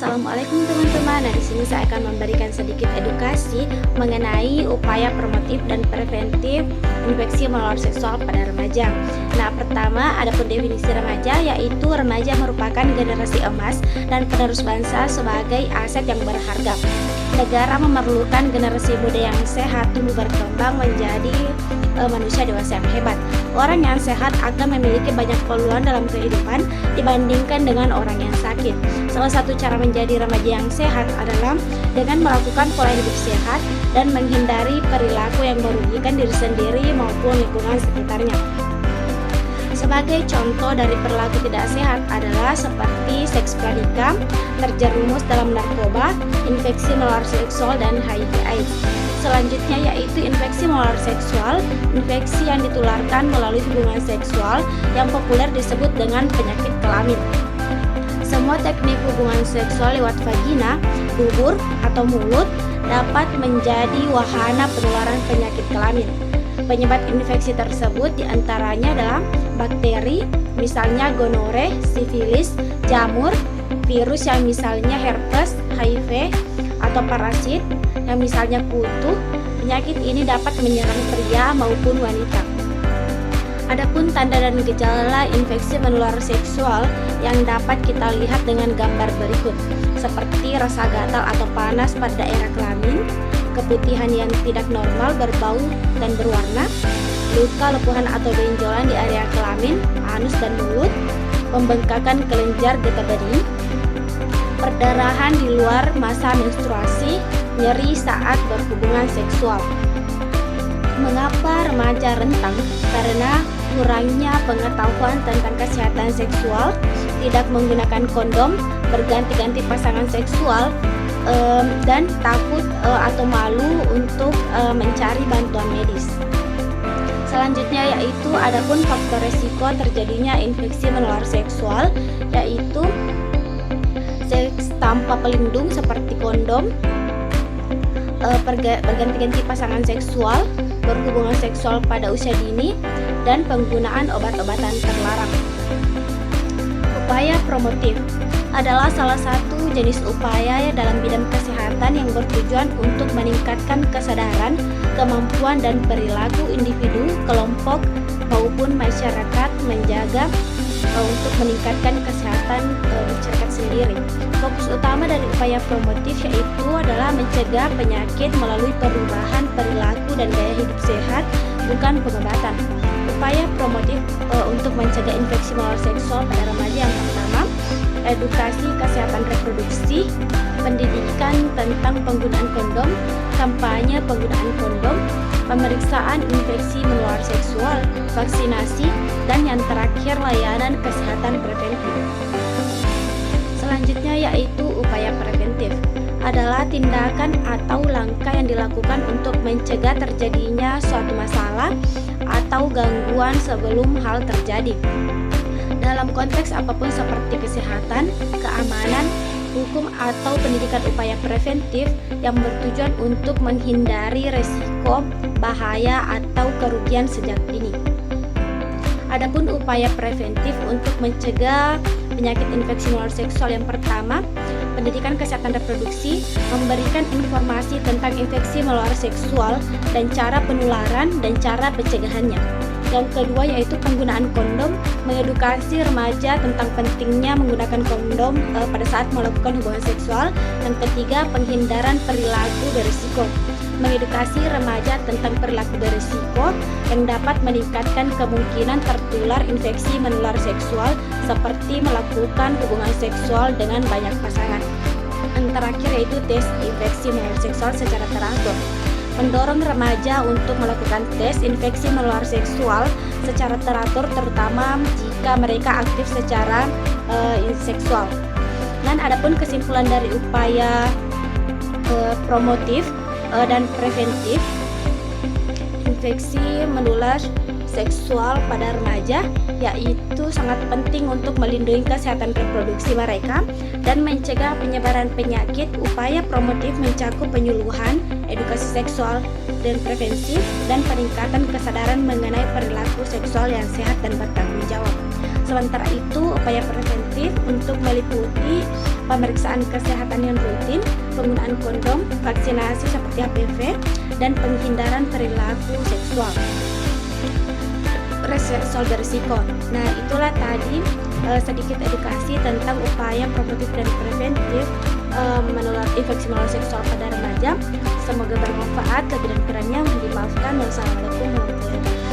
Assalamualaikum teman-teman. Nah, di sini saya akan memberikan sedikit edukasi mengenai upaya promotif dan preventif infeksi menular seksual pada remaja. Nah, pertama adapun definisi remaja, yaitu remaja merupakan generasi emas dan penerus bangsa sebagai aset yang berharga. Negara memerlukan generasi muda yang sehat tumbuh berkembang menjadi manusia dewasa yang hebat. Orang yang sehat akan memiliki banyak peluang dalam kehidupan dibandingkan dengan orang yang sakit. Salah satu cara menjadi remaja yang sehat adalah dengan melakukan pola hidup sehat dan menghindari perilaku yang merugikan diri sendiri maupun lingkungan sekitarnya. Sebagai contoh dari perilaku tidak sehat adalah seperti seks pranikah, terjerumus dalam narkoba, infeksi menular seksual, dan HIV/AIDS. Selanjutnya yaitu infeksi menular seksual, infeksi yang ditularkan melalui hubungan seksual yang populer disebut dengan penyakit kelamin. Semua teknik hubungan seksual lewat vagina, dubur, atau mulut dapat menjadi wahana penularan penyakit kelamin. Penyebab infeksi tersebut diantaranya adalah bakteri, misalnya gonore, sifilis, jamur, virus yang misalnya herpes, HIV, atau parasit yang misalnya kutu. Penyakit ini dapat menyerang pria maupun wanita. Adapun tanda dan gejala infeksi menular seksual yang dapat kita lihat dengan gambar berikut, seperti rasa gatal atau panas pada daerah kelamin, keputihan yang tidak normal berbau dan berwarna, luka lepuhan atau benjolan di area kelamin, anus dan mulut, pembengkakan kelenjar getah bening, perdarahan di luar masa menstruasi, nyeri saat berhubungan seksual. Mengapa remaja rentan? Karena kurangnya pengetahuan tentang kesehatan seksual, tidak menggunakan kondom, berganti-ganti pasangan seksual, dan takut atau malu untuk mencari bantuan medis. Selanjutnya yaitu adapun faktor resiko terjadinya infeksi menular seksual, yaitu seks tanpa pelindung seperti kondom, berganti-ganti pasangan seksual, berhubungan seksual pada usia dini, dan penggunaan obat-obatan terlarang. Upaya promotif adalah salah satu jenis upaya dalam bidang kesehatan yang bertujuan untuk meningkatkan kesadaran, kemampuan, dan perilaku individu, kelompok, maupun masyarakat menjaga untuk meningkatkan kesehatan masyarakat sendiri. Fokus utama dari upaya promotif yaitu adalah mencegah penyakit melalui perubahan perilaku dan gaya hidup sehat, bukan pengobatan. Upaya promotif untuk mencegah infeksi menular seksual pada remaja yang pertama, edukasi kesehatan reproduksi, pendidikan tentang penggunaan kondom, kampanye penggunaan kondom, pemeriksaan infeksi menular seksual, vaksinasi, dan yang terakhir layanan kesehatan preventif. Selanjutnya yaitu upaya preventif adalah tindakan atau langkah yang dilakukan untuk mencegah terjadinya suatu masalah atau gangguan sebelum hal terjadi. Dalam konteks apapun seperti kesehatan, keamanan, hukum, atau pendidikan, upaya preventif yang bertujuan untuk menghindari resiko, bahaya, atau kerugian sejak dini. Adapun upaya preventif untuk mencegah penyakit infeksi menular seksual yang pertama, pendidikan kesehatan reproduksi, memberikan informasi tentang infeksi menular seksual dan cara penularan dan cara pencegahannya. Yang kedua yaitu penggunaan kondom, mengedukasi remaja tentang pentingnya menggunakan kondom pada saat melakukan hubungan seksual. Yang ketiga, penghindaran perilaku berisiko, mengedukasi remaja tentang perilaku berisiko yang dapat meningkatkan kemungkinan tertular infeksi menular seksual seperti melakukan hubungan seksual dengan banyak pasangan. Yang terakhir yaitu tes infeksi menular seksual secara teratur, mendorong remaja untuk melakukan tes infeksi menular seksual secara teratur, terutama jika mereka aktif secara seksual. Dan adapun kesimpulan dari upaya promotif dan preventif infeksi menular seksual pada remaja, yaitu sangat penting untuk melindungi kesehatan reproduksi mereka dan mencegah penyebaran penyakit. Upaya promotif mencakup penyuluhan, edukasi seksual dan preventif, dan peningkatan kesadaran mengenai perilaku seksual yang sehat dan bertanggung jawab. Sementara itu, upaya preventif untuk meliputi pemeriksaan kesehatan yang rutin, penggunaan kondom, vaksinasi seperti HPV, dan penghindaran perilaku seksual berisiko. Nah, itulah tadi sedikit edukasi tentang upaya promotif dan preventif infeksi menular seksual pada remaja. Semoga bermanfaat. Lebih dan kurangnya mohon dimaafkan. Wassalamualaikum warahmatullahi wabarakatuh.